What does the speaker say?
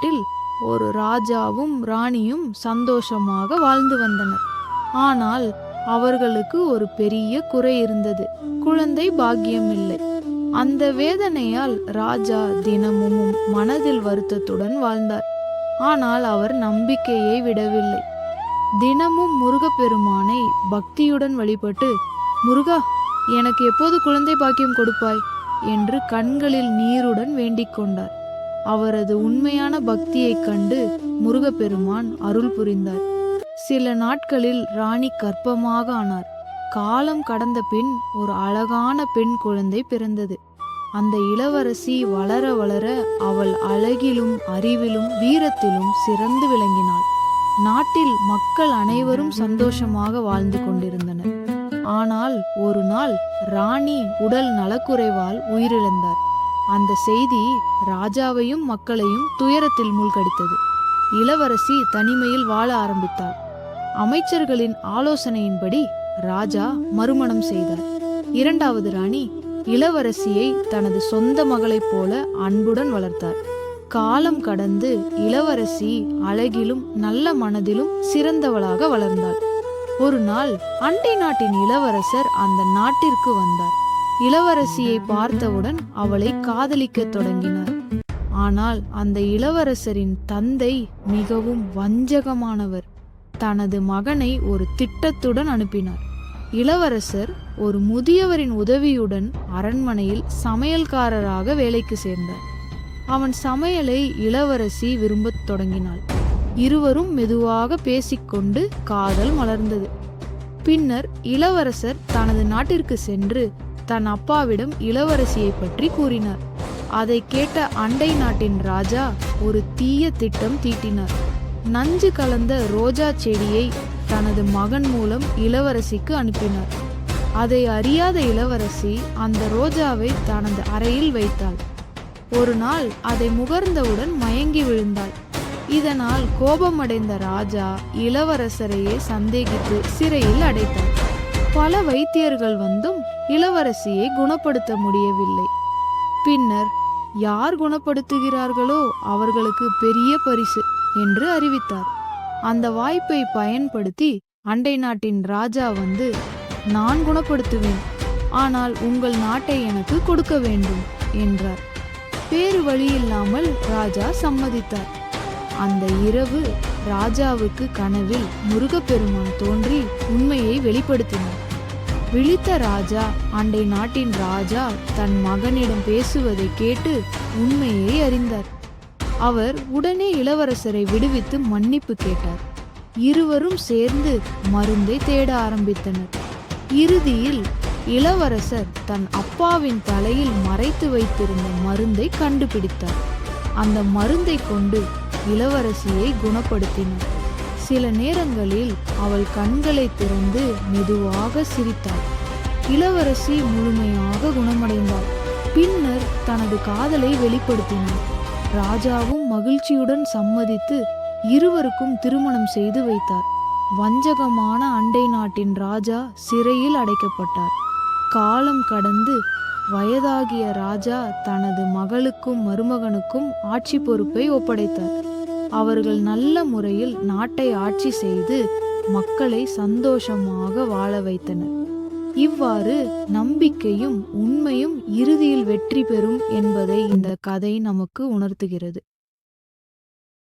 நாட்டில் ஒரு ராஜாவும் ராணியும் சந்தோஷமாக வாழ்ந்து வந்தனர். ஆனால் அவர்களுக்கு ஒரு பெரிய குறை இருந்தது. குழந்தை பாக்கியம் இல்லை. அந்த வேதனையால் ராஜா தினமும் மனதில் வருத்தத்துடன் வாழ்ந்தார். ஆனால் அவர் நம்பிக்கையை விடவில்லை. தினமும் முருகப்பெருமானை பக்தியுடன் வழிபட்டு, முருகா, எனக்கு எப்போது குழந்தை பாக்கியம் கொடுப்பாய் என்று கண்களில் நீருடன் வேண்டிக் கொண்டார். அவரது உண்மையான பக்தியைக் கண்டு முருகப்பெருமான் அருள் புரிந்தார். சில நாட்களில் ராணி கர்ப்பமாக ஆனார். காலம் கடந்த பின் ஒரு அழகான பெண் குழந்தை பிறந்தது. அந்த இளவரசி வளர வளர அவள் அழகிலும் அறிவிலும் வீரத்திலும் சிறந்து விளங்கினாள். நாட்டில் மக்கள் அனைவரும் சந்தோஷமாக வாழ்ந்து கொண்டிருந்தனர். ஆனால் ஒரு நாள் ராணி உடல் நலக்குறைவால் உயிரிழந்தார். அந்த செய்தி ராஜாவையும் மக்களையும் துயரத்தில் மூழ்கடித்தது. இளவரசி தனிமையில் வாழ ஆரம்பித்தாள். அமைச்சர்களின் ஆலோசனையின்படி ராஜா மறுமணம் செய்தார். இரண்டாவது ராணி இளவரசியை தனது சொந்த மகளைப் போல அன்புடன் வளர்த்தார். காலம் கடந்து இளவரசி அழகிலும் நல்ல மனதிலும் சிறந்தவளாக வளர்ந்தாள். ஒரு நாள் அண்டை நாட்டின் இளவரசர் அந்த நாட்டிற்கு வந்தார். இளவரசியை பார்த்தவுடன் அவளை காதலிக்க தொடங்கினார். ஆனால் அந்த இளவரசரின் தந்தை மிகவும் வஞ்சகமானவர். தனது மகனை ஒரு திட்டத்துடன் அனுப்பினார். இளவரசர் ஒரு முதியவரின் உதவியுடன் அரண்மனையில் சமையல்காரராக வேலைக்கு சேர்ந்தார். அவன் சமையலை இளவரசி விரும்பத் தொடங்கினாள். இருவரும் மெதுவாக பேசிக்கொண்டு காதல் மலர்ந்தது. பின்னர் இளவரசர் தனது நாட்டிற்கு சென்று தன் அப்பாவிடம் இளவரசியை பற்றி கூறினார். அதை கேட்ட அண்டை நாட்டின் ராஜா ஒரு தீய திட்டம் தீட்டினார். நஞ்சு கலந்த ரோஜா செடியை தனது மகன் மூலம் இளவரசிக்கு அனுப்பினார். அதை அறியாத இளவரசி அந்த ரோஜாவை தனது அறையில் வைத்தாள். ஒரு நாள் அதை முகர்ந்தவுடன் மயங்கி விழுந்தாள். இதனால் கோபமடைந்த ராஜா இளவரசரையே சந்தேகித்து சிறையில் அடைத்தார். பல வைத்தியர்கள் வந்தும் இளவரசியை குணப்படுத்த முடியவில்லை. பின்னர் யார் குணப்படுத்துகிறார்களோ அவர்களுக்கு பெரிய பரிசு என்று அறிவித்தார். அந்த வாய்ப்பை பயன்படுத்தி அண்டை நாட்டின் ராஜா வந்து, நான் குணப்படுத்துவேன், ஆனால் உங்கள் நாட்டை எனக்கு கொடுக்க வேண்டும் என்றார். வேறு வழியில்லாமல் ராஜா சம்மதித்தார். அந்த இரவு ராஜாவுக்கு கனவில் முருகப்பெருமான் தோன்றி உண்மையை வெளிப்படுத்தினார். விழித்த ராஜா அண்டை நாட்டின் ராஜா தன் மகனிடம் பேசுவதை கேட்டு உண்மையை அறிந்தார். அவர் உடனே இளவரசரை விடுவித்து மன்னிப்பு கேட்டார். இருவரும் சேர்ந்து மருந்தை தேட ஆரம்பித்தனர். இறுதியில் இளவரசர் தன் அப்பாவின் தலையில் மறைத்து வைத்திருந்த மருந்தை கண்டுபிடித்தார். அந்த மருந்தை கொண்டு இளவரசியை குணப்படுத்தினார். சில நேரங்களில் அவள் கண்களை திறந்து மெதுவாக சிரித்தாள். இளவரசி முழுமையாக குணமடைந்தாள். பின்னர் தனது காதலை வெளிப்படுத்தினார். ராஜாவும் மகிழ்ச்சியுடன் சம்மதித்து இருவருக்கும் திருமணம் செய்து வைத்தார். வஞ்சகமான அண்டை நாட்டின் ராஜா சிறையில் அடைக்கப்பட்டார். காலம் கடந்து வயதாகிய ராஜா தனது மகளுக்கும் மருமகனுக்கும் ஆட்சி பொறுப்பை ஒப்படைத்தார். அவர்கள் நல்ல முறையில் நாட்டை ஆட்சி செய்து மக்களை சந்தோஷமாக வாழ வைத்தனர். இவ்வாறு நம்பிக்கையும் உண்மையும் இறுதியில் வெற்றி பெறும் என்பதை இந்த கதை நமக்கு உணர்த்துகிறது.